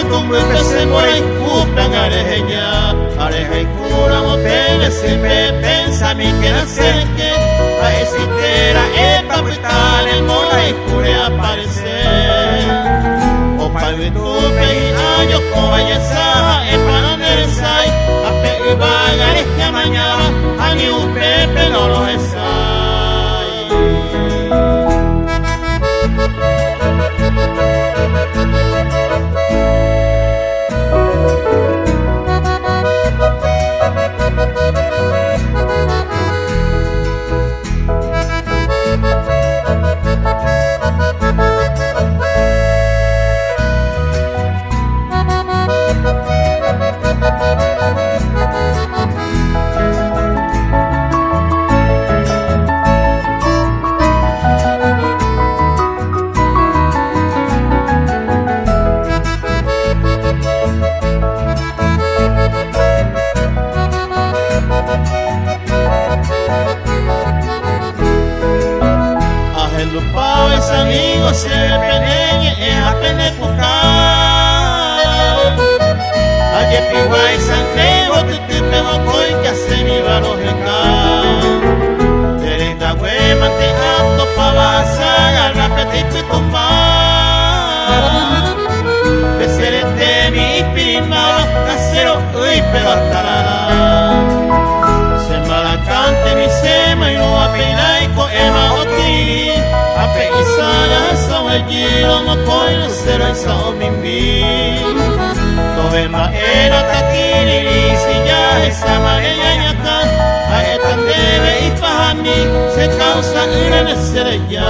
kumbuka semora ikupa ngarehenya areha ikura mo pele sempre pensa mi que na cerque a esitera epa pitale mora ikure aparecer o pai tu pe ayo ko vaya saha epa no neresai a pe bagare que mañana ani u pepe no lo esai. Los amigos se penen e apene pucar aye piwai sangrego tu pego koi que se mi varo hecar terenda we mante ato pavasa garra petit tumbar beserete mi prima casero ui pero tarara se malacante mi sema y no apenai ko ema otiri ape isana sa wajiro mo koi no sera isa o mimbi tobe maera takiri si ya esa mareya nyaka aetan debe ipahami se causa ina nesera ya